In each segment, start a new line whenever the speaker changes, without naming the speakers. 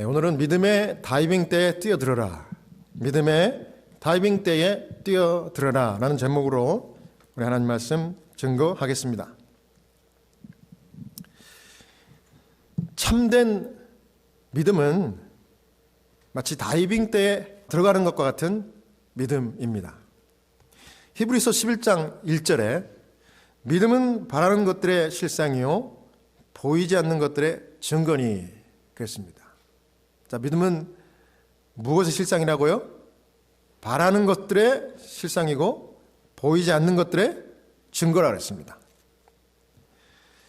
오늘은 믿음의 다이빙대에 뛰어들어라, 믿음의 다이빙대에 뛰어들어라 라는 제목으로 우리 하나님 말씀 증거하겠습니다. 참된 믿음은 마치 다이빙대에 들어가는 것과 같은 믿음입니다. 히브리서 11장 1절에 믿음은 바라는 것들의 실상이요 보이지 않는 것들의 증거니 그랬습니다. 자, 믿음은 무엇의 실상이라고요? 바라는 것들의 실상이고 보이지 않는 것들의 증거라 그랬습니다.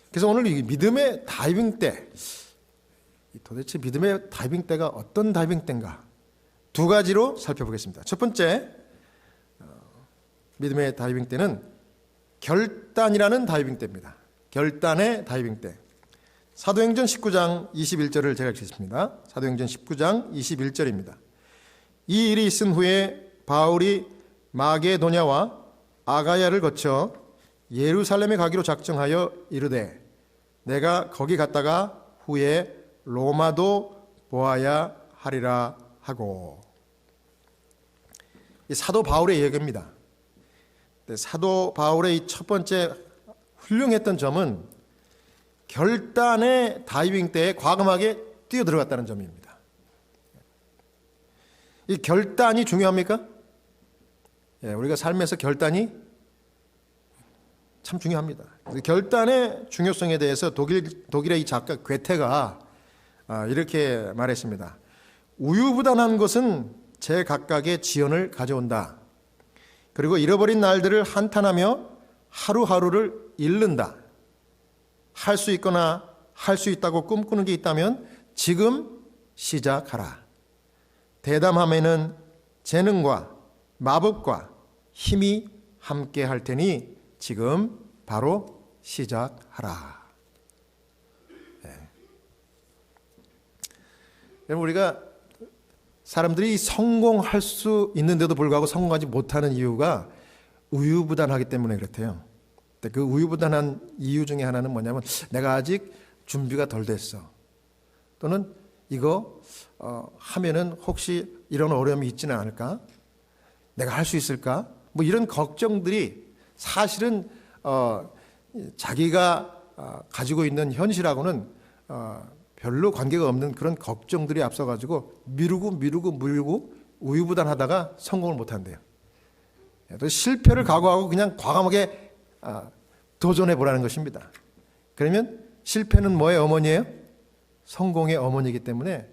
그래서 오늘 이 믿음의 다이빙대, 도대체 믿음의 다이빙대가 어떤 다이빙대인가 두 가지로 살펴보겠습니다. 첫 번째, 믿음의 다이빙대는 결단이라는 다이빙대입니다. 결단의 다이빙대. 사도행전 19장 21절을 제가 읽겠습니다. 사도행전 19장 21절입니다. 이 일이 있은 후에 바울이 마게도냐와 아가야를 거쳐 예루살렘에 가기로 작정하여 이르되 내가 거기 갔다가 후에 로마도 보아야 하리라 하고. 이 사도 바울의 이야기입니다. 사도 바울의 이 첫 번째 훌륭했던 점은 결단의 다이빙대에 과감하게 뛰어들어갔다는 점입니다. 이 결단이 중요합니까? 우리가 삶에서 결단이 참 중요합니다. 결단의 중요성에 대해서 독일의 이 작가 괴테가 이렇게 말했습니다. 우유부단한 것은 제각각의 지연을 가져온다. 그리고 잃어버린 날들을 한탄하며 하루하루를 잃는다. 할 수 있거나 할 수 있다고 꿈꾸는 게 있다면 지금 시작하라. 대담함에는 재능과 마법과 힘이 함께 할 테니 지금 바로 시작하라. 여러분, 우리가 사람들이 성공할 수 있는데도 불구하고 성공하지 못하는 이유가 우유부단하기 때문에 그렇대요. 그 우유부단한 이유 중에 하나는 뭐냐면 내가 아직 준비가 덜 됐어. 또는 이거 하면은 혹시 이런 어려움이 있지는 않을까? 내가 할 수 있을까? 뭐 이런 걱정들이 사실은 자기가 가지고 있는 현실하고는 별로 관계가 없는 그런 걱정들이 앞서가지고 미루고 우유부단하다가 성공을 못한대요. 또 실패를 각오하고 그냥 과감하게 도전해 보라는 것입니다. 그러면 실패는 뭐의 어머니예요? 성공의 어머니이기 때문에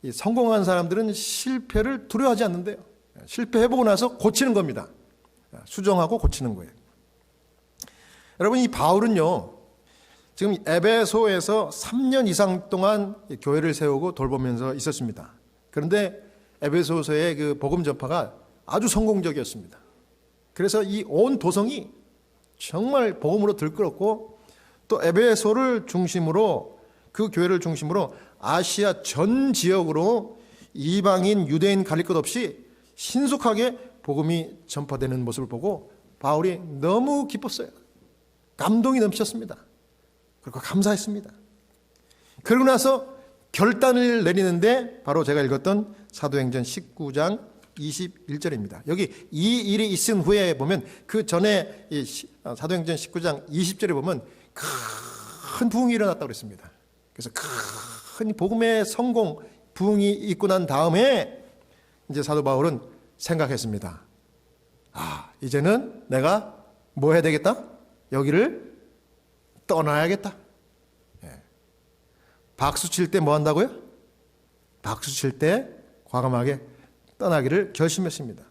이 성공한 사람들은 실패를 두려워하지 않는데요. 실패해보고 나서 고치는 겁니다. 수정하고 고치는 거예요. 여러분, 이 바울은요, 지금 에베소에서 3년 이상 동안 교회를 세우고 돌보면서 있었습니다. 그런데 에베소서의 그 복음 전파가 아주 성공적이었습니다. 그래서 이 온 도성이 정말 복음으로 들끓었고, 또 에베소를 중심으로, 그 교회를 중심으로 아시아 전 지역으로 이방인 유대인 가릴 것 없이 신속하게 복음이 전파되는 모습을 보고 바울이 너무 기뻤어요. 감동이 넘쳤습니다. 그리고 감사했습니다. 그러고 나서 결단을 내리는데 바로 제가 읽었던 사도행전 19장 21절입니다. 여기 이 일이 있은 후에 보면 그 전에 사도행전 19장 20절에 보면 큰 부흥이 일어났다고 그랬습니다. 그래서 큰 복음의 성공 부흥이 있고 난 다음에 이제 사도 바울은 생각했습니다. 이제는 내가 뭐 해야 되겠다? 여기를 떠나야겠다. 박수 칠 때 뭐 한다고요? 박수 칠 때 과감하게 떠나기를 결심했습니다.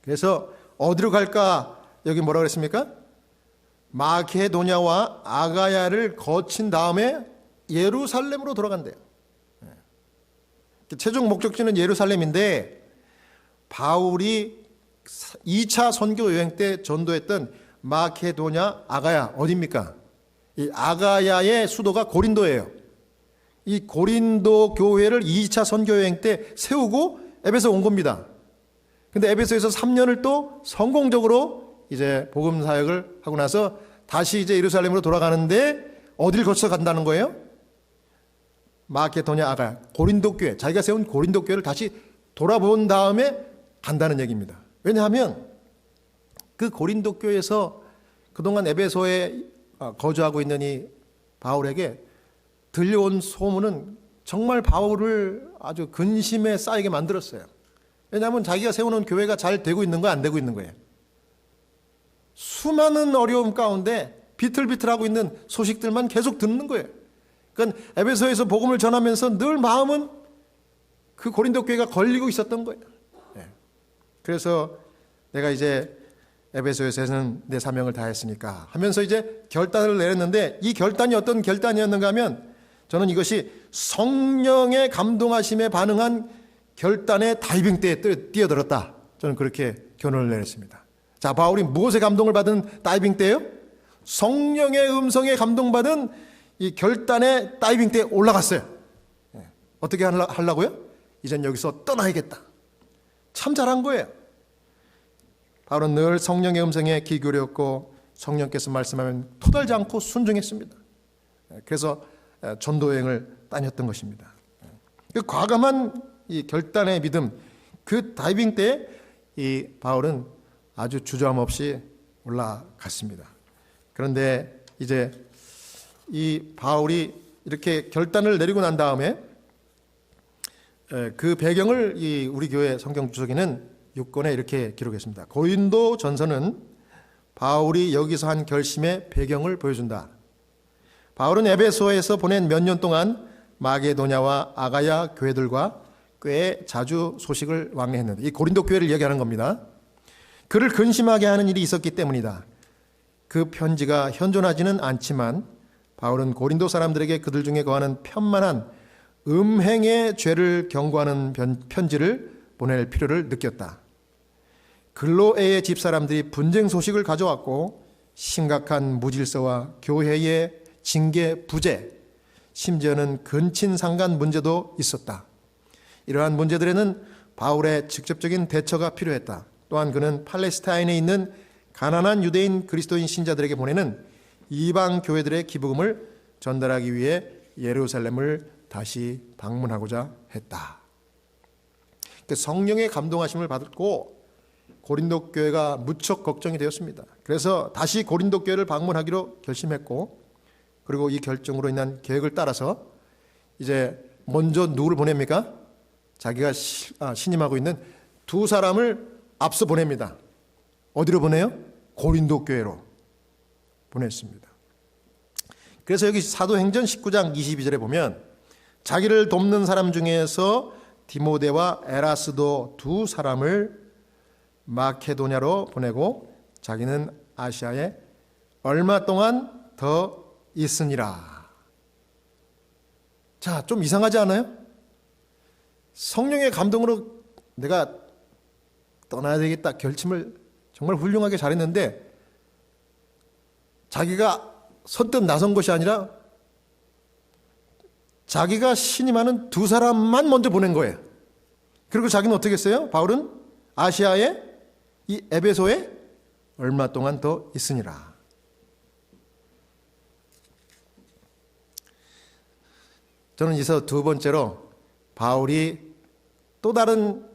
그래서 어디로 갈까? 여기 뭐라고 그랬습니까? 마게도냐와 아가야를 거친 다음에 예루살렘으로 돌아간대요. 최종 목적지는 예루살렘인데 바울이 2차 선교 여행 때 전도했던 마게도냐 아가야 어디입니까? 이 아가야의 수도가 고린도예요. 이 고린도 교회를 2차 선교 여행 때 세우고 에베소 온 겁니다. 근데 에베소에서 3년을 또 성공적으로 이제 복음 사역을 하고 나서 다시 이제 예루살렘으로 돌아가는데 어딜 거쳐 간다는 거예요? 마케도냐 아가야, 고린도 교회, 자기가 세운 고린도 교회를 다시 돌아본 다음에 간다는 얘기입니다. 왜냐하면 그 고린도 교회에서 그동안 에베소에 거주하고 있는 이 바울에게 들려온 소문은 정말 바울을 아주 근심에 쌓이게 만들었어요. 왜냐하면 자기가 세우는 교회가 잘 되고 있는 거야, 안 되고 있는 거예요. 수많은 어려움 가운데 비틀비틀하고 있는 소식들만 계속 듣는 거예요. 그러니까 에베소에서 복음을 전하면서 늘 마음은 그 고린도 교회가 걸리고 있었던 거예요. 그래서 내가 이제 에베소에서는 내 사명을 다했으니까 하면서 이제 결단을 내렸는데, 이 결단이 어떤 결단이었는가 하면 저는 이것이 성령의 감동하심에 반응한 결단의 다이빙대에 뛰어들었다, 저는 그렇게 결론을 내렸습니다. 자, 바울이 무엇에 감동을 받은 다이빙대예요? 성령의 음성에 감동받은 이 결단의 다이빙대에 올라갔어요. 어떻게 하려고요? 이젠 여기서 떠나야겠다. 참 잘한 거예요. 바울은 늘 성령의 음성에 귀 기울였고 성령께서 말씀하면 토달지 않고 순종했습니다. 그래서 전도여행을 다녔던 것입니다. 그 과감한 이 결단의 믿음, 그 다이빙 때에 이 바울은 아주 주저함 없이 올라갔습니다. 그런데 이제 이 바울이 이렇게 결단을 내리고 난 다음에 그 배경을 이 우리 교회 성경 주석에는 6권에 이렇게 기록했습니다. 고린도 전서는 바울이 여기서 한 결심의 배경을 보여준다. 바울은 에베소에서 보낸 몇 년 동안 마게도냐와 아가야 교회들과 꽤 자주 소식을 왕래했는데, 이 고린도 교회를 얘기하는 겁니다. 그를 근심하게 하는 일이 있었기 때문이다. 그 편지가 현존하지는 않지만 바울은 고린도 사람들에게 그들 중에 거하는 편만한 음행의 죄를 경고하는 편지를 보낼 필요를 느꼈다. 글로에의 집사람들이 분쟁 소식을 가져왔고 심각한 무질서와 교회의 징계 부재, 심지어는 근친상간 문제도 있었다. 이러한 문제들에는 바울의 직접적인 대처가 필요했다. 또한 그는 팔레스타인에 있는 가난한 유대인 그리스도인 신자들에게 보내는 이방 교회들의 기부금을 전달하기 위해 예루살렘을 다시 방문하고자 했다. 성령의 감동하심을 받고 고린도 교회가 무척 걱정이 되었습니다. 그래서 다시 고린도 교회를 방문하기로 결심했고, 그리고 이 결정으로 인한 계획을 따라서 이제 먼저 누구를 보냅니까? 자기가 신임하고 있는 두 사람을 앞서 보냅니다. 어디로 보내요? 고린도 교회로 보냈습니다. 그래서 여기 사도행전 19장 22절에 보면 자기를 돕는 사람 중에서 디모데와 에라스도 두 사람을 마케도냐로 보내고 자기는 아시아에 얼마 동안 더 있으니라. 자, 좀 이상하지 않아요? 성령의 감동으로 내가 떠나야 되겠다 결심을 정말 훌륭하게 잘했는데, 자기가 선뜻 나선 것이 아니라 자기가 신임하는 두 사람만 먼저 보낸 거예요. 그리고 자기는 어떻게 했어요? 바울은 아시아에, 이 에베소에 얼마 동안 더 있으니라. 저는 이서 두 번째로 바울이 또 다른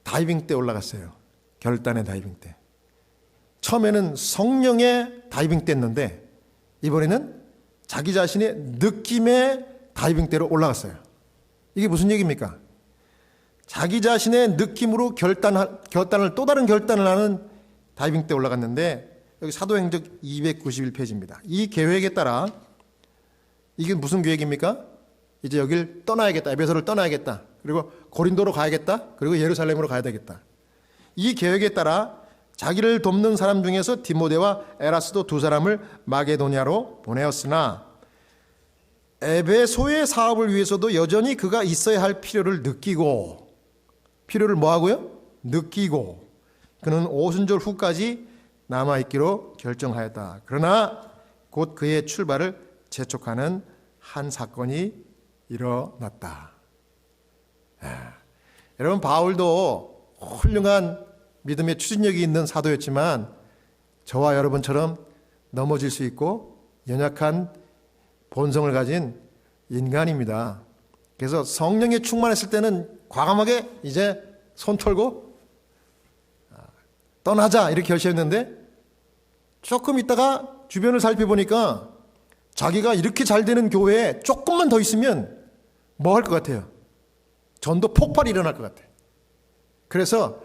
다이빙 때 올라갔어요. 결단의 다이빙 때. 처음에는 성령의 다이빙 때였는데 이번에는 자기 자신의 느낌의 다이빙 때로 올라갔어요. 이게 무슨 얘기입니까? 자기 자신의 느낌으로 결단을 또 다른 결단을 하는 다이빙 때 올라갔는데, 여기 사도행전 291페이지입니다. 이 계획에 따라 이게 무슨 계획입니까? 이제 여길 떠나야겠다. 에베소를 떠나야겠다. 그리고 고린도로 가야겠다. 그리고 예루살렘으로 가야 되겠다. 이 계획에 따라 자기를 돕는 사람 중에서 디모데와 에라스도 두 사람을 마게도냐로 보내었으나 에베소의 사업을 위해서도 여전히 그가 있어야 할 필요를 느끼고, 필요를 뭐하고요? 느끼고 그는 오순절 후까지 남아있기로 결정하였다. 그러나 곧 그의 출발을 재촉하는 한 사건이 일어났다. 여러분, 바울도 훌륭한 믿음의 추진력이 있는 사도였지만 저와 여러분처럼 넘어질 수 있고 연약한 본성을 가진 인간입니다. 그래서 성령에 충만했을 때는 과감하게 이제 손 털고 떠나자 이렇게 결심했는데, 조금 있다가 주변을 살펴보니까 자기가 이렇게 잘 되는 교회에 조금만 더 있으면 뭐 할 것 같아요? 전도 폭발이 일어날 것 같아요. 그래서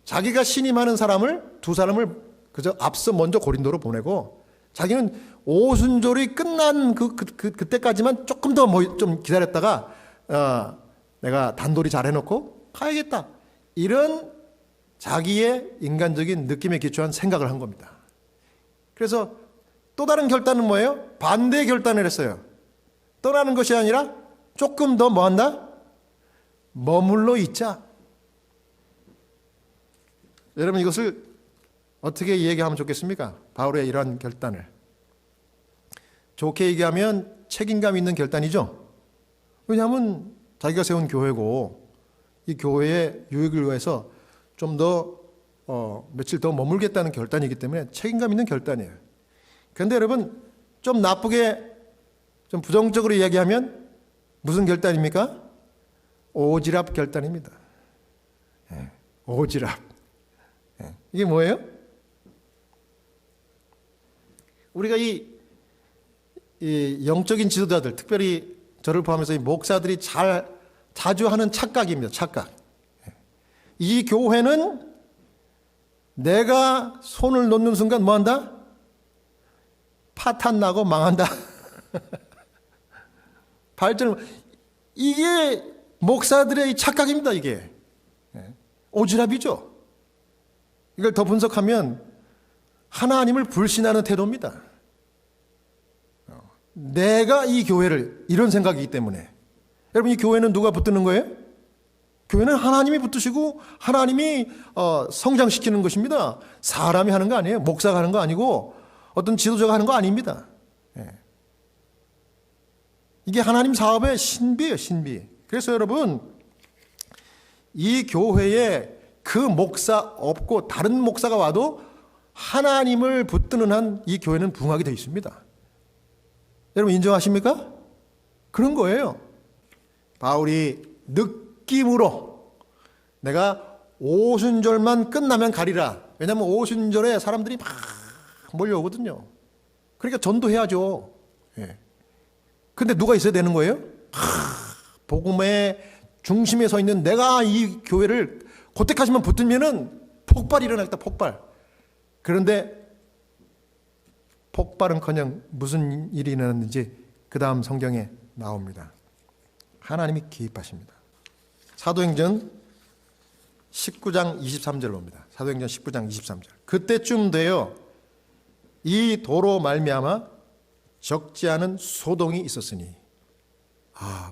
자기가 신임하는 사람을, 두 사람을 그저 앞서 먼저 고린도로 보내고, 자기는 오순절이 끝난 그때까지만 조금 더 좀 기다렸다가 내가 단돌이 잘 해놓고 가야겠다, 이런 자기의 인간적인 느낌에 기초한 생각을 한 겁니다. 그래서 또 다른 결단은 뭐예요? 반대의 결단을 했어요. 떠나는 것이 아니라 조금 더 뭐 한다? 머물러 있자. 여러분, 이것을 어떻게 얘기하면 좋겠습니까? 바울의 이러한 결단을. 좋게 얘기하면 책임감 있는 결단이죠. 왜냐하면 자기가 세운 교회고, 이 교회의 유익을 위해서 좀 더 며칠 더 머물겠다는 결단이기 때문에 책임감 있는 결단이에요. 그런데 여러분, 좀 나쁘게, 좀 부정적으로 이야기하면 무슨 결단입니까? 오지랖 결단입니다. 오지랖. 이게 뭐예요? 우리가 이 영적인 지도자들, 특별히 저를 포함해서 이 목사들이 자주 하는 착각입니다. 착각. 이 교회는 내가 손을 놓는 순간 뭐 한다? 파탄 나고 망한다. 발전. 이게 목사들의 착각입니다. 이게 오지랖이죠. 이걸 더 분석하면 하나님을 불신하는 태도입니다. 내가 이 교회를, 이런 생각이기 때문에. 여러분, 이 교회는 누가 붙드는 거예요? 교회는 하나님이 붙드시고 하나님이 성장시키는 것입니다. 사람이 하는 거 아니에요. 목사가 하는 거 아니고 어떤 지도자가 하는 거 아닙니다. 이게 하나님 사업의 신비예요. 신비. 그래서 여러분, 이 교회에 그 목사 없고 다른 목사가 와도 하나님을 붙드는 한 이 교회는 부흥하게 되어 있습니다. 여러분, 인정하십니까? 그런 거예요. 바울이 느낌으로 내가 오순절만 끝나면 가리라. 왜냐하면 오순절에 사람들이 막 몰려오거든요. 그러니까 전도해야죠. 근데 누가 있어야 되는 거예요? 복음의 중심에 서 있는 내가 이 교회를 그때까지만 붙으면은 폭발이 일어나겠다. 폭발. 그런데 폭발은커녕 무슨 일이 일어났는지 그 다음 성경에 나옵니다. 하나님이 개입하십니다. 사도행전 19장 23절 봅니다. 사도행전 19장 23절. 그때쯤 되어 이 도로 말미암아 적지 않은 소동이 있었으니.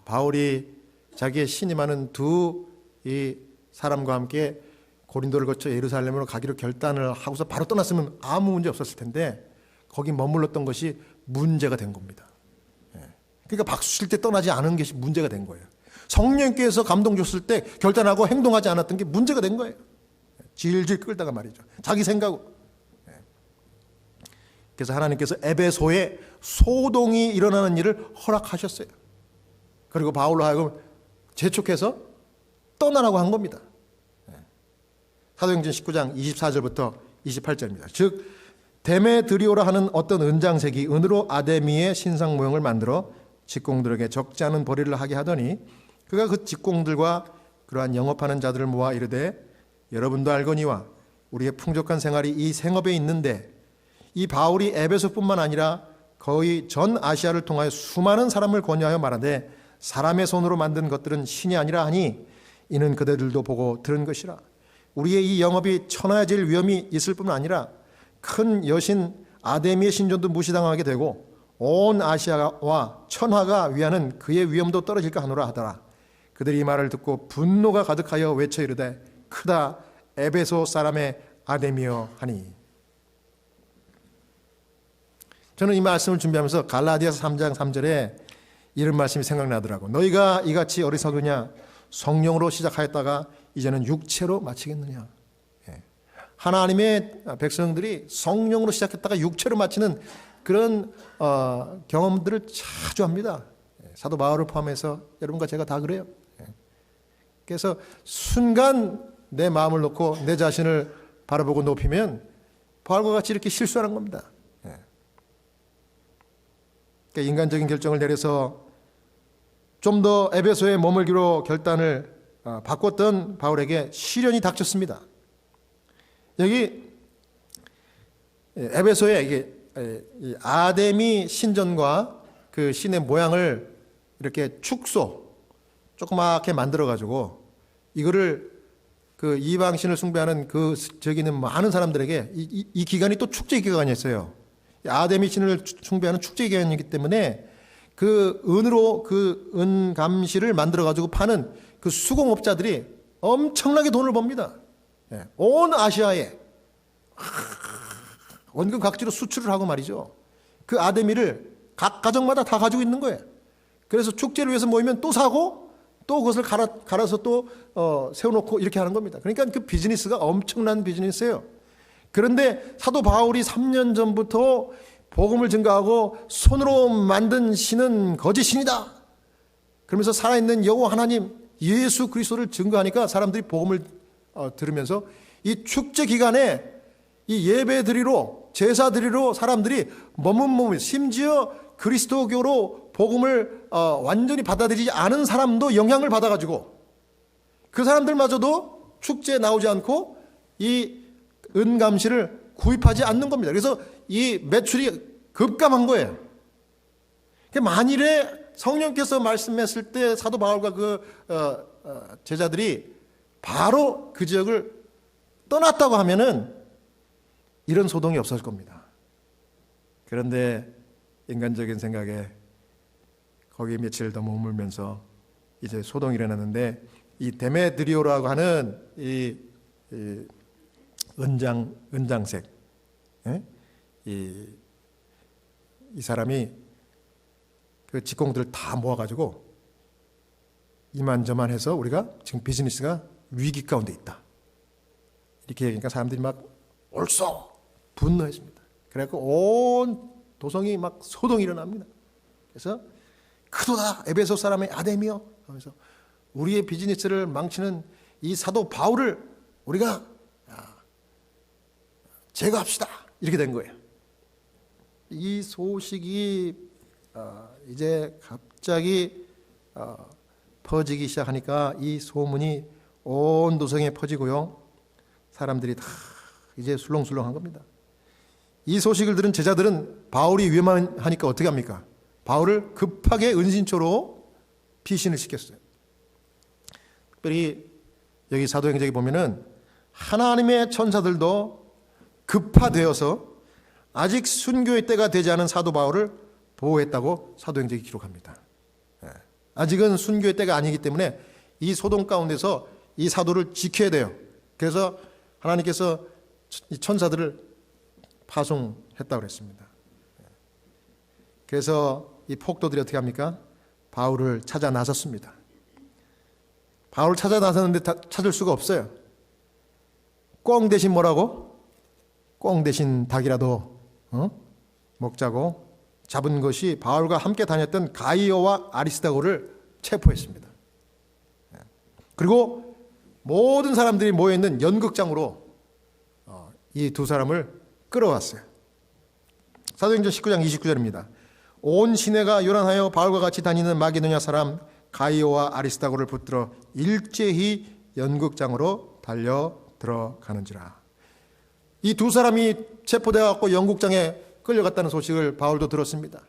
바울이 자기의 신임하는 두 이 사람과 함께 고린도를 거쳐 예루살렘으로 가기로 결단을 하고서 바로 떠났으면 아무 문제 없었을 텐데 거기 머물렀던 것이 문제가 된 겁니다. 그러니까 박수 칠 때 떠나지 않은 것이 문제가 된 거예요. 성령께서 감동 줬을 때 결단하고 행동하지 않았던 게 문제가 된 거예요. 질질 끌다가 말이죠. 자기 생각으로. 그래서 하나님께서 에베소에 소동이 일어나는 일을 허락하셨어요. 그리고 바울로 하여금 재촉해서 떠나라고 한 겁니다. 사도행전 19장 24절부터 28절입니다. 즉 데메드리오라 하는 어떤 은장색이 은으로 아데미의 신상 모형을 만들어 직공들에게 적지 않은 벌이를 하게 하더니 그가 그 직공들과 그러한 영업하는 자들을 모아 이르되 여러분도 알거니와 우리의 풍족한 생활이 이 생업에 있는데 이 바울이 에베소뿐만 아니라 거의 전 아시아를 통하여 수많은 사람을 권유하여 말하되 사람의 손으로 만든 것들은 신이 아니라 하니 이는 그대들도 보고 들은 것이라. 우리의 이 영업이 천하해질 위험이 있을 뿐만 아니라 큰 여신 아데미의 신전도 무시당하게 되고 온 아시아와 천하가 위하는 그의 위엄도 떨어질까 하노라 하더라. 그들이 이 말을 듣고 분노가 가득하여 외쳐 이르되 크다 에베소 사람의 아데미여 하니. 저는 이 말씀을 준비하면서 갈라디아서 3장 3절에 이런 말씀이 생각나더라고. 너희가 이같이 어리석으냐 성령으로 시작하였다가 이제는 육체로 마치겠느냐. 하나님의 백성들이 성령으로 시작했다가 육체로 마치는 그런 경험들을 자주 합니다. 사도 바울을 포함해서 여러분과 제가 다 그래요. 그래서 순간 내 마음을 놓고 내 자신을 바라보고 높이면 바울과 같이 이렇게 실수하는 겁니다. 그러니까 인간적인 결정을 내려서 좀 더 에베소에 머물기로 결단을 바꿨던 바울에게 시련이 닥쳤습니다. 여기 에베소에 이게 아데미 신전과 그 신의 모양을 이렇게 축소 조그맣게 만들어 가지고 이거를 그 이방신을 숭배하는 그 저기 있는 많은 사람들에게 이 기간이 또 축제 기간이었어요. 아데미 신을 숭배하는 축제 기간이기 때문에 그 은으로 그 은감시를 만들어 가지고 파는 그 수공업자들이 엄청나게 돈을 법니다. 온 아시아에 원금 각지로 수출을 하고 말이죠. 그 아데미를 각 가정마다 다 가지고 있는 거예요. 그래서 축제를 위해서 모이면 또 사고 또 그것을 갈아서 또 세워놓고 이렇게 하는 겁니다. 그러니까 그 비즈니스가 엄청난 비즈니스예요. 그런데 사도 바울이 3년 전부터 복음을 증거하고 손으로 만든 신은 거짓 신이다. 그러면서 살아있는 여호와 하나님 예수 그리스도를 증거하니까 사람들이 복음을 들으면서 이 축제 기간에 이 예배 드리러 제사 드리러 사람들이 머뭇머뭇 심지어 그리스도교로 복음을 완전히 받아들이지 않은 사람도 영향을 받아가지고 그 사람들마저도 축제에 나오지 않고 이 은감시를 구입하지 않는 겁니다. 그래서 이 매출이 급감한 거예요. 만일에 성령께서 말씀했을 때 사도 바울과 그 제자들이 바로 그 지역을 떠났다고 하면은 이런 소동이 없어질 겁니다. 그런데 인간적인 생각에 거기 며칠 더 머물면서 이제 소동이 일어났는데 이 데메드리오라고 하는 이 은장색 이 사람이 그 직공들을 다 모아가지고 이만저만 해서 우리가 지금 비즈니스가 위기 가운데 있다. 이렇게 얘기하니까 사람들이 막 옳소 분노했습니다. 그래갖고 온 도성이 막 소동이 일어납니다. 그래서 크도다 에베소 사람의 아데미여 하면서 우리의 비즈니스를 망치는 이 사도 바울을 우리가 제거합시다. 이렇게 된 거예요. 이 소식이 이제 갑자기 퍼지기 시작하니까 이 소문이 온 도성에 퍼지고요. 사람들이 다 이제 술렁술렁한 겁니다. 이 소식을 들은 제자들은 바울이 위험하니까 어떻게 합니까? 바울을 급하게 은신초로 피신을 시켰어요. 특별히 여기 사도행전에 보면은 하나님의 천사들도 급파되어서 아직 순교의 때가 되지 않은 사도 바울을 보호했다고 사도행전이 기록합니다. 아직은 순교의 때가 아니기 때문에 이 소동 가운데서 이 사도를 지켜야 돼요. 그래서 하나님께서 이 천사들을 파송했다고 그랬습니다. 그래서 이 폭도들이 어떻게 합니까? 바울을 찾아 나섰습니다. 바울을 찾아 나섰는데 찾을 수가 없어요. 꽁 대신 뭐라고? 꽁 대신 닭이라도 먹자고 잡은 것이 바울과 함께 다녔던 가이오와 아리스다고를 체포했습니다. 그리고 모든 사람들이 모여있는 연극장으로 이 두 사람을 끌어왔어요. 사도행전 19장 29절입니다. 온 시내가 요란하여 바울과 같이 다니는 마게도냐 사람 가이오와 아리스다고를 붙들어 일제히 연극장으로 달려 들어가는지라. 이 두 사람이 체포되어 연극장에 끌려갔다는 소식을 바울도 들었습니다.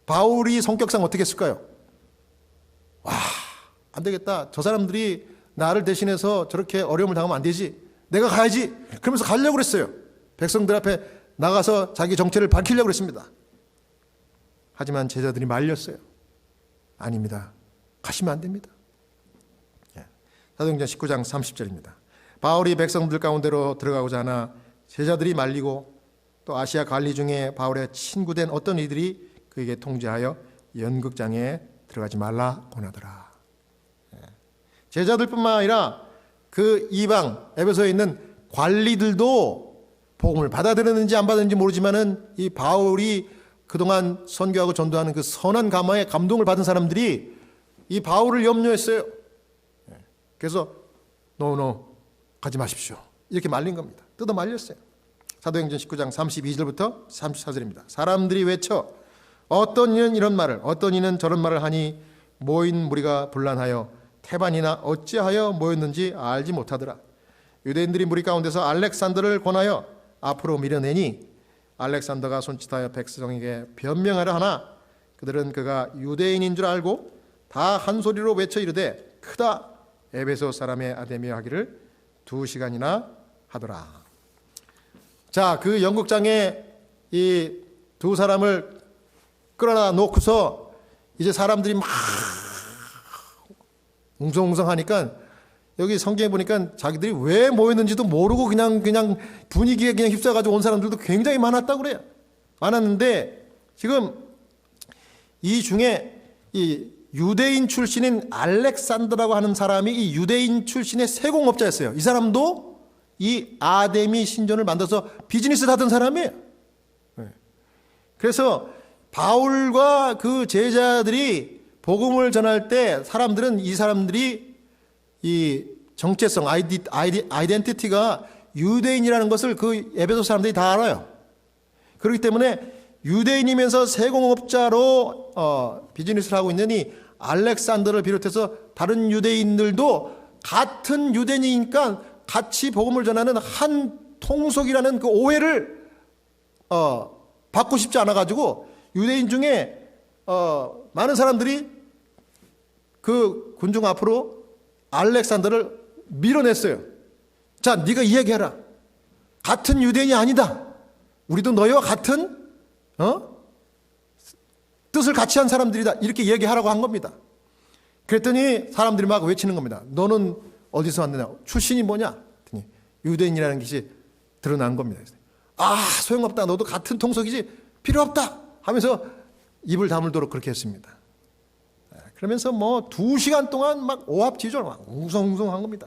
바울이 성격상 어떻게 했을까요? 안 되겠다. 저 사람들이 나를 대신해서 저렇게 어려움을 당하면 안 되지. 내가 가야지. 그러면서 가려고 그랬어요. 백성들 앞에 나가서 자기 정체를 밝히려고 그랬습니다. 하지만 제자들이 말렸어요. 아닙니다. 가시면 안 됩니다. 사도행전 19장 30절입니다. 바울이 백성들 가운데로 들어가고자 하나 제자들이 말리고 또 아시아 관리 중에 바울의 친구된 어떤 이들이 그에게 통지하여 연극장에 들어가지 말라 권하더라. 제자들뿐만 아니라 그 이방 에베소에 있는 관리들도 복음을 받아들였는지 안 받았는지 모르지만은 이 바울이 그동안 선교하고 전도하는 그 선한 감화에 감동을 받은 사람들이 이 바울을 염려했어요. 그래서 노 가지 마십시오. 이렇게 말린 겁니다. 뜯어 말렸어요. 사도행전 19장 32절부터 34절입니다. 사람들이 외쳐 어떤 이는 이런 말을 어떤 이는 저런 말을 하니 모인 무리가 분란하여 태반이나 어찌하여 모였는지 알지 못하더라. 유대인들이 무리 가운데서 알렉산더를 권하여 앞으로 밀어내니 알렉산더가 손짓하여 백성에게 변명하려 하나 그들은 그가 유대인인 줄 알고 다 한 소리로 외쳐 이르되 크다 에베소 사람의 아데미아 하기를 2시간이나 하더라. 자, 그 연극장에 이 두 사람을 끌어다 놓고서 이제 사람들이 막 웅성웅성하니까 여기 성경에 보니까 자기들이 왜 모였는지도 모르고 그냥 분위기에 그냥 휩싸가지고 온 사람들도 굉장히 많았다고 그래요. 많았는데 지금 이 중에 이 유대인 출신인 알렉산더라고 하는 사람이 이 유대인 출신의 세공업자였어요. 이 사람도 이 아데미 신전을 만들어서 비즈니스를 하던 사람이에요. 그래서 바울과 그 제자들이 복음을 전할 때 사람들은 이 사람들이 이 정체성, 아이덴티티가 유대인이라는 것을 그 에베소 사람들이 다 알아요. 그렇기 때문에 유대인이면서 세공업자로 비즈니스를 하고 있는 이 알렉산더를 비롯해서 다른 유대인들도 같은 유대인이니까 같이 복음을 전하는 한 통속이라는 그 오해를 받고 싶지 않아가지고 유대인 중에 많은 사람들이 그 군중 앞으로 알렉산더를 밀어냈어요. 자, 네가 이야기해라. 같은 유대인이 아니다. 우리도 너희와 같은 뜻을 같이 한 사람들이다. 이렇게 얘기하라고 한 겁니다. 그랬더니 사람들이 막 외치는 겁니다. 너는 어디서 왔느냐? 출신이 뭐냐? 유대인이라는 것이 드러난 겁니다. 소용없다. 너도 같은 통속이지 필요 없다 하면서 입을 다물도록 그렇게 했습니다. 그러면서 2시간 동안 막 오합지졸 막 웅성웅성한 겁니다.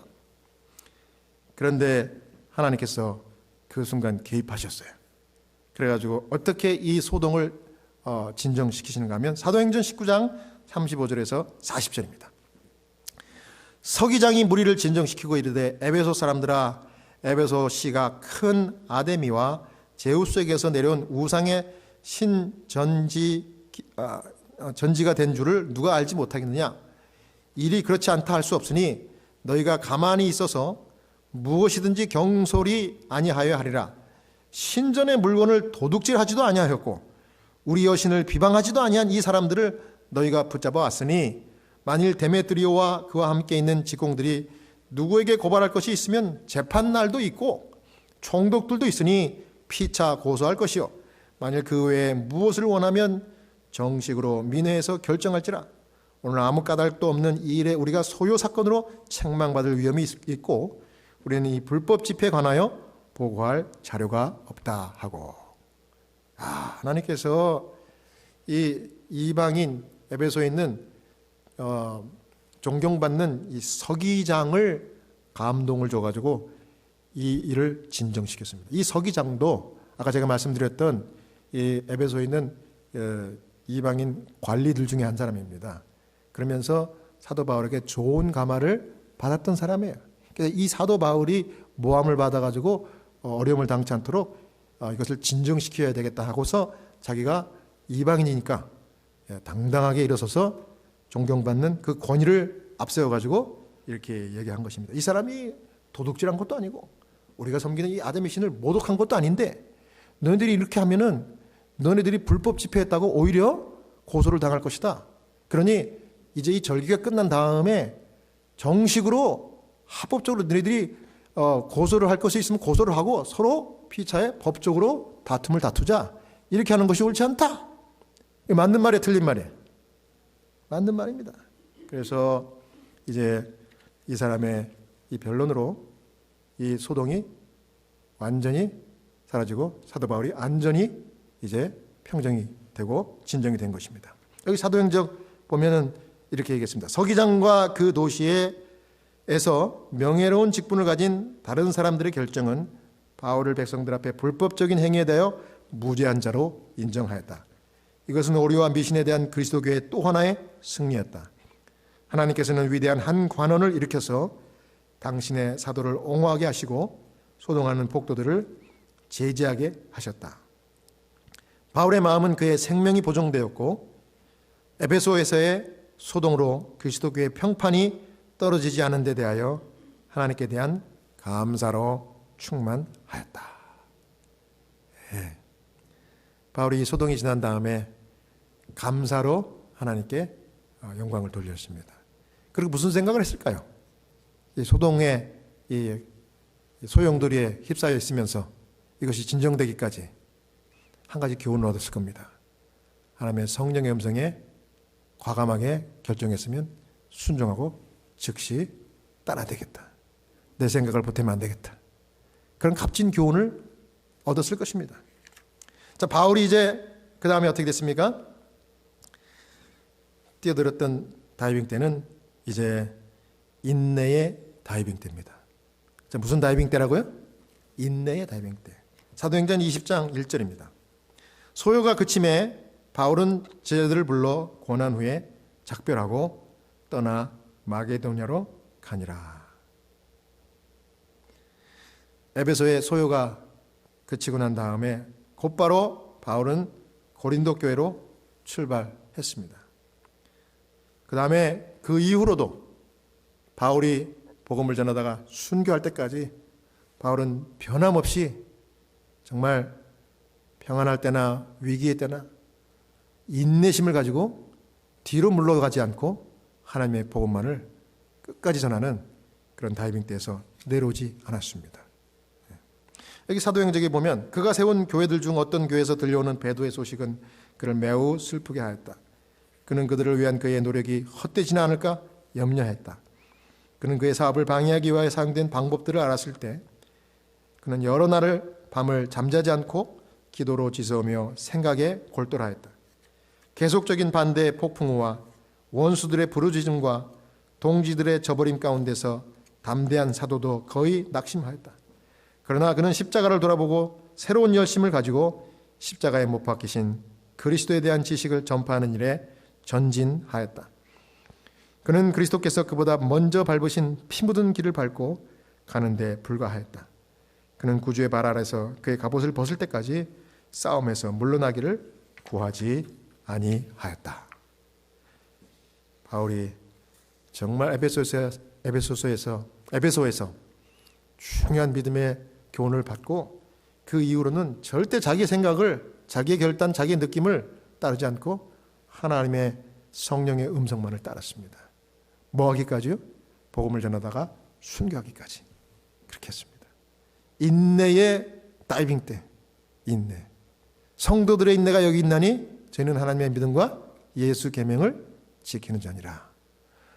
그런데 하나님께서 그 순간 개입하셨어요. 그래가지고 어떻게 이 소동을 진정시키시는가 하면 사도행전 19장 35절에서 40절입니다. 서기장이 무리를 진정시키고 이르되 에베소 사람들아 에베소 씨가 큰 아데미와 제우스에게서 내려온 우상의 전지가 된 줄을 누가 알지 못하겠느냐. 일이 그렇지 않다 할 수 없으니 너희가 가만히 있어서 무엇이든지 경솔히 아니하여 하리라. 신전의 물건을 도둑질하지도 아니하였고 우리 여신을 비방하지도 아니한 이 사람들을 너희가 붙잡아 왔으니 만일 데메트리오와 그와 함께 있는 직공들이 누구에게 고발할 것이 있으면 재판날도 있고 총독들도 있으니 피차 고소할 것이요 만일 그 외에 무엇을 원하면 정식으로 민회에서 결정할지라. 오늘 아무 까닭도 없는 이 일에 우리가 소요 사건으로 책망받을 위험이 있고 우리는 이 불법 집회에 관하여 보고할 자료가 없다 하고. 하나님께서 이 이방인 에베소에 있는 존경받는 이 서기장을 감동을 줘가지고 이 일을 진정시켰습니다. 이 서기장도 아까 제가 말씀드렸던 이 에베소에 있는 이방인 관리들 중에 한 사람입니다. 그러면서 사도 바울에게 좋은 감화를 받았던 사람이에요. 그래서 이 사도 바울이 모함을 받아가지고 어려움을 당치 않도록 이것을 진정시켜야 되겠다 하고서 자기가 이방인이니까 당당하게 일어서서 존경받는 그 권위를 앞세워가지고 이렇게 얘기한 것입니다. 이 사람이 도둑질한 것도 아니고 우리가 섬기는 이 아데미 신을 모독한 것도 아닌데 너희들이 이렇게 하면은 너희들이 불법 집회했다고 오히려 고소를 당할 것이다. 그러니 이제 이 절기가 끝난 다음에 정식으로 합법적으로 너희들이 고소를 할 것이 있으면 고소를 하고 서로 피차에 법적으로 다툼을 다투자. 이렇게 하는 것이 옳지 않다. 맞는 말이에요, 틀린 말이에요? 맞는 말입니다. 그래서 이제 이 사람의 이 변론으로 이 소동이 완전히 사라지고 사도 바울이 안전히 이제 평정이 되고 진정이 된 것입니다. 여기 사도행전 보면은 이렇게 얘기했습니다. 서기장과 그 도시에서 명예로운 직분을 가진 다른 사람들의 결정은 바울을 백성들 앞에 불법적인 행위에 대하여 무죄한 자로 인정하였다. 이것은 오류와 미신에 대한 그리스도 교회의 또 하나의 승리였다. 하나님께서는 위대한 한 관원을 일으켜서 당신의 사도를 옹호하게 하시고 소동하는 폭도들을 제지하게 하셨다. 바울의 마음은 그의 생명이 보존되었고 에베소에서의 소동으로 그리스도 교회의 평판이 떨어지지 않은 데 대하여 하나님께 대한 감사로 충만하였다. 예. 바울이 소동이 지난 다음에 감사로 하나님께 영광을 돌렸습니다. 그리고 무슨 생각을 했을까요? 이 소동의 이 소용돌이에 휩싸여 있으면서 이것이 진정되기까지 한 가지 교훈을 얻었을 겁니다. 하나님의 성령의 음성에 과감하게 결정했으면 순종하고 즉시 따라되겠다. 내 생각을 보태면 안 되겠다. 그런 값진 교훈을 얻었을 것입니다. 자, 바울이 이제 그 다음에 어떻게 됐습니까? 뛰어들었던 다이빙 때는 이제 인내의 다이빙 때입니다. 자, 무슨 다이빙 때라고요? 인내의 다이빙 때. 사도행전 20장 1절입니다. 소요가 그침에 바울은 제자들을 불러 권한 후에 작별하고 떠나 마게도냐로 가니라. 에베소의 소요가 그치고 난 다음에 곧바로 바울은 고린도 교회로 출발했습니다. 그 다음에 그 이후로도 바울이 복음을 전하다가 순교할 때까지 바울은 변함없이 정말 평안할 때나 위기의 때나 인내심을 가지고 뒤로 물러가지 않고 하나님의 복음만을 끝까지 전하는 그런 다이빙 때에서 내려오지 않았습니다. 여기 사도행전에 보면 그가 세운 교회들 중 어떤 교회에서 들려오는 배도의 소식은 그를 매우 슬프게 하였다. 그는 그들을 위한 그의 노력이 헛되지는 않을까 염려했다. 그는 그의 사업을 방해하기 위하여 사용된 방법들을 알았을 때 그는 여러 날을 밤을 잠자지 않고 기도로 지새우며 생각에 골똘하였다. 계속적인 반대의 폭풍우와 원수들의 부르짖음과 동지들의 저버림 가운데서 담대한 사도도 거의 낙심하였다. 그러나 그는 십자가를 돌아보고 새로운 열심을 가지고 십자가에 못 박히신 그리스도에 대한 지식을 전파하는 일에 전진하였다. 그는 그리스도께서 그보다 먼저 밟으신 피 묻은 길을 밟고 가는데 불과하였다. 그는 구주의 발 아래서 그의 갑옷을 벗을 때까지 싸움에서 물러나기를 구하지 아니하였다. 바울이 정말 에베소에서 중요한 믿음의 교훈을 받고 그 이후로는 절대 자기의 생각을, 자기의 결단, 자기의 느낌을 따르지 않고 하나님의 성령의 음성만을 따랐습니다. 뭐 하기까지요? 복음을 전하다가 순교하기까지 그렇게 했습니다. 인내의 다이빙 때, 인내. 성도들의 인내가 여기 있나니 저희는 하나님의 믿음과 예수 계명을 지키는 자니라.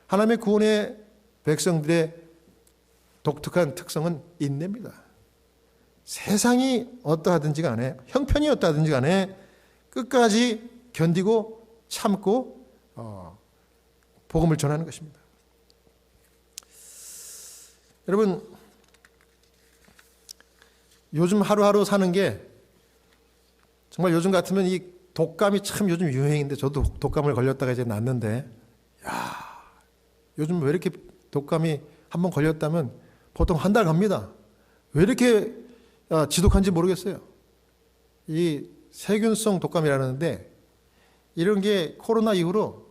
하나님의 구원의 백성들의 독특한 특성은 인내입니다. 세상이 어떠하든지 간에, 형편이 어떠하든지 간에 끝까지 견디고 참고 복음을 전하는 것입니다. 여러분, 요즘 하루하루 사는 게 정말 요즘 같으면 이 독감이 참 요즘 유행인데 저도 독감을 걸렸다가 이제 낫는데, 야, 요즘 왜 이렇게 독감이 한번 걸렸다면 보통 한 달 갑니다. 왜 이렇게 지독한지 모르겠어요. 이 세균성 독감이라는데 이런 게 코로나 이후로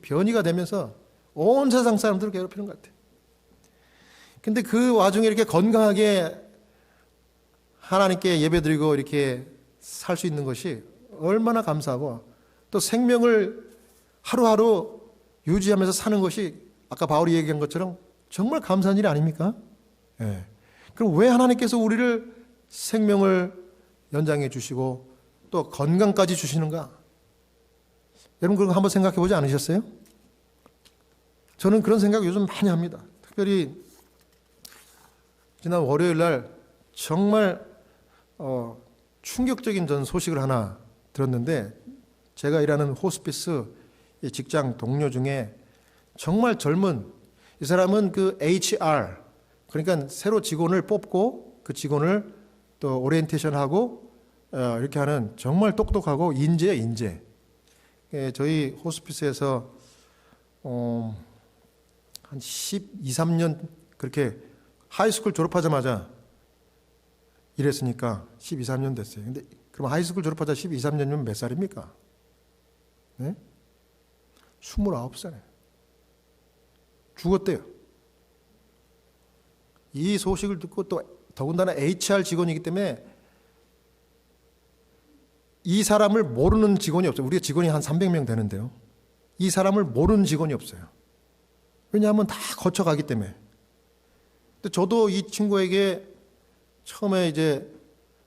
변이가 되면서 온 세상 사람들을 괴롭히는 것 같아요. 근데 그 와중에 이렇게 건강하게 하나님께 예배드리고 이렇게 살 수 있는 것이 얼마나 감사하고 또 생명을 하루하루 유지하면서 사는 것이 아까 바울이 얘기한 것처럼 정말 감사한 일 아닙니까? 예. 그럼 왜 하나님께서 우리를 생명을 연장해 주시고 또 건강까지 주시는가? 여러분 그런 거 한번 생각해 보지 않으셨어요? 저는 그런 생각 요즘 많이 합니다. 특별히 지난 월요일 날 정말 충격적인 전 소식을 하나 들었는데, 제가 일하는 호스피스 직장 동료 중에 정말 젊은, 이 사람은 그 HR, 그러니까 새로 직원을 뽑고 그 직원을 또 오리엔테이션하고 이렇게 하는 정말 똑똑하고 인재 저희 호스피스에서 한 12, 13년 그렇게 하이스쿨 졸업하자마자 일했으니까 12, 13년 됐어요. 근데 그럼 하이스쿨 졸업하자 12, 13년이면 몇 살입니까? 네? 29살에 죽었대요. 이 소식을 듣고 또 더군다나 HR 직원이기 때문에 이 사람을 모르는 직원이 없어요. 우리가 직원이 한 300명 되는데요. 이 사람을 모르는 직원이 없어요. 왜냐하면 다 거쳐가기 때문에. 근데 저도 이 친구에게 처음에 이제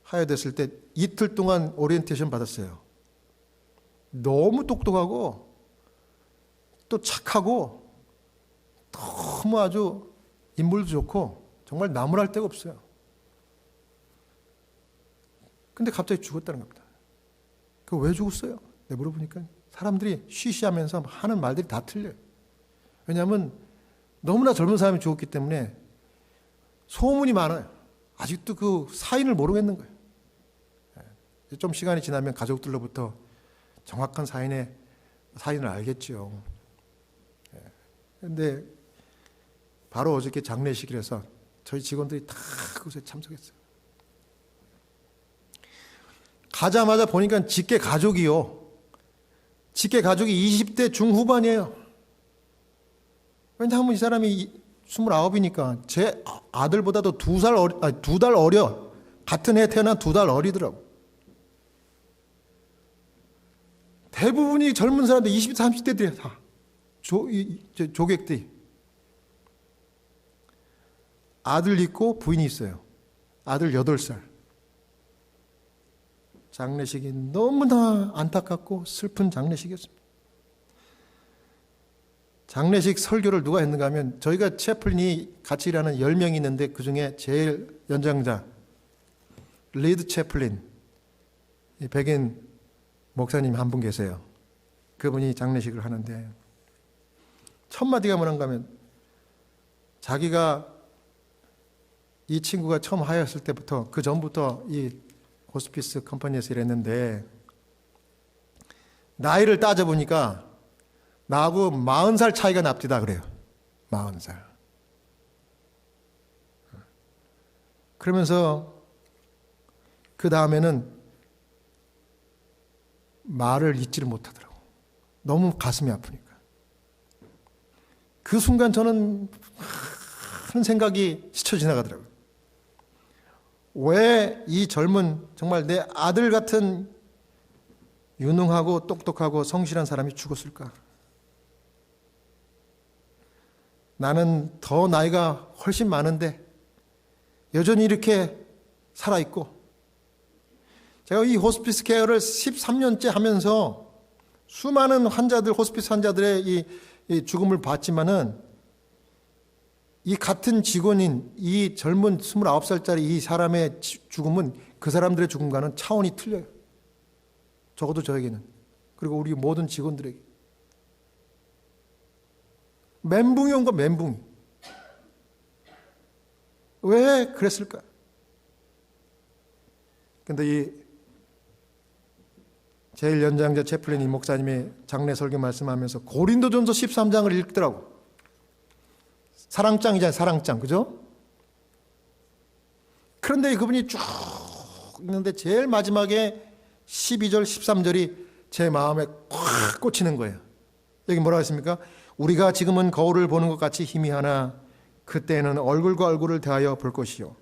하야됐을 때 이틀 동안 오리엔테이션 받았어요. 너무 똑똑하고 또 착하고 너무 아주 인물도 좋고 정말 나무랄 데가 없어요. 근데 갑자기 죽었다는 겁니다. 그 왜 죽었어요? 내가 물어보니까 사람들이 쉬쉬하면서 하는 말들이 다 틀려요. 왜냐하면 너무나 젊은 사람이 죽었기 때문에 소문이 많아요. 아직도 그 사인을 모르겠는 거예요. 좀 시간이 지나면 가족들로부터 정확한 사인을 알겠죠. 그런데 바로 어저께 장례식이라서 저희 직원들이 다 그것에 참석했어요. 가자마자 보니까 직계 가족이 20대 중후반이에요. 왜냐하면 이 사람이 29이니까 제 아들보다도 2달 어려. 같은 해 태어난 2달 어리더라고. 대부분이 젊은 사람들 20, 30대들이야 다. 조객들이. 아들 있고 부인이 있어요. 아들 8살. 장례식이 너무나 안타깝고 슬픈 장례식이었습니다. 장례식 설교를 누가 했는가 하면 저희가 채플린이 같이 일하는 10명이 있는데 그중에 제일 연장자 리드 채플린 백인 목사님 한 분 계세요. 그분이 장례식을 하는데 첫 마디가 뭐란가 하면 자기가 이 친구가 처음 하였을 때부터 그 전부터 이 호스피스 컴퍼니에서 일했는데 나이를 따져보니까 나하고 40살 차이가 납디다 그래요. 40살. 그러면서 그 다음에는 말을 잊지를 못하더라고. 너무 가슴이 아프니까. 그 순간 저는 큰 생각이 스쳐 지나가더라고요. 왜 이 젊은 정말 내 아들 같은 유능하고 똑똑하고 성실한 사람이 죽었을까? 나는 더 나이가 훨씬 많은데 여전히 이렇게 살아있고 제가 이 호스피스 케어를 13년째 하면서 수많은 환자들, 호스피스 환자들의 이 죽음을 봤지만은 이 같은 직원인 이 젊은 29살짜리 이 사람의 죽음은 그 사람들의 죽음과는 차원이 틀려요. 적어도 저에게는. 그리고 우리 모든 직원들에게. 멘붕이 온 거 멘붕이. 왜 그랬을까? 근데 이 제일 연장자 채플린 이 목사님이 장례 설교 말씀하면서 고린도전서 13장을 읽더라고. 사랑장이잖아요. 사랑장. 그죠? 그런데 그분이 쭉 읽는데 제일 마지막에 12절 13절이 제 마음에 꽉 꽂히는 거예요. 여기 뭐라고 했습니까? 우리가 지금은 거울을 보는 것 같이 희미하나 그때는 얼굴과 얼굴을 대하여 볼 것이요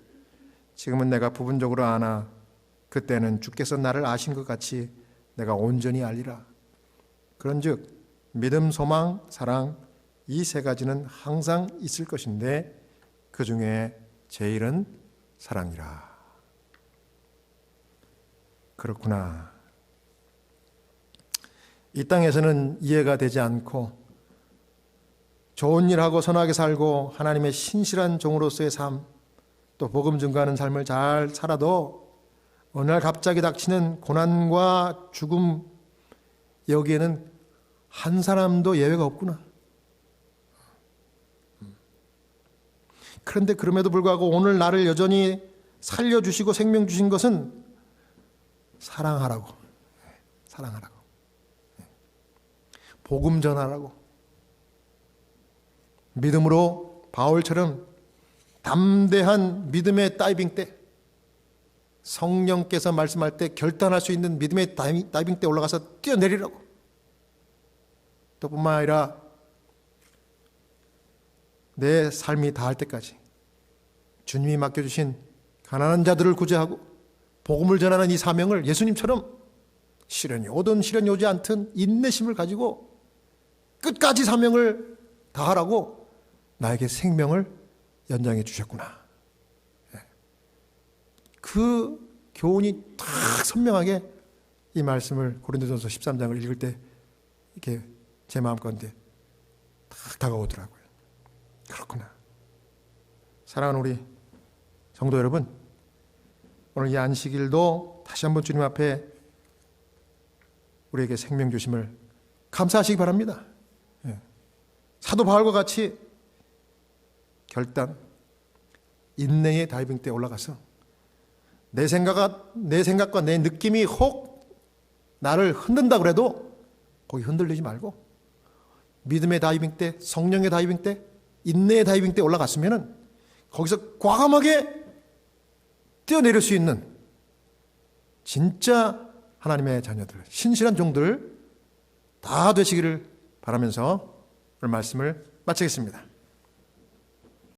지금은 내가 부분적으로 아나 그때는 주께서 나를 아신 것 같이 내가 온전히 알리라. 그런즉 믿음, 소망, 사랑 이 세 가지는 항상 있을 것인데 그 중에 제일은 사랑이라. 그렇구나. 이 땅에서는 이해가 되지 않고 좋은 일하고 선하게 살고 하나님의 신실한 종으로서의 삶, 또 복음 증거하는 삶을 잘 살아도 어느 날 갑자기 닥치는 고난과 죽음, 여기에는 한 사람도 예외가 없구나. 그런데 그럼에도 불구하고 오늘 나를 여전히 살려주시고 생명 주신 것은 사랑하라고. 사랑하라고. 복음 전하라고. 믿음으로 바울처럼 담대한 믿음의 다이빙 때, 성령께서 말씀할 때 결단할 수 있는 믿음의 다이빙 때 올라가서 뛰어내리라고. 또 뿐만 아니라 내 삶이 다할 때까지 주님이 맡겨주신 가난한 자들을 구제하고 복음을 전하는 이 사명을 예수님처럼 시련이 오든 시련이 오지 않든 인내심을 가지고 끝까지 사명을 다하라고 나에게 생명을 연장해 주셨구나. 그 교훈이 딱 선명하게 이 말씀을 고린도전서 13장을 읽을 때 이렇게 제 마음 가운데 딱 다가오더라고요. 그렇구나. 사랑하는 우리 성도 여러분, 오늘 이 안식일도 다시 한번 주님 앞에 우리에게 생명 주심을 감사하시기 바랍니다. 사도 바울과 같이 결단, 인내의 다이빙 때 올라가서 내 생각과 내 느낌이 혹 나를 흔든다 그래도 거기 흔들리지 말고 믿음의 다이빙 때, 성령의 다이빙 때, 인내의 다이빙 때 올라갔으면은 거기서 과감하게 뛰어내릴 수 있는 진짜 하나님의 자녀들, 신실한 종들 다 되시기를 바라면서 오늘 말씀을 마치겠습니다.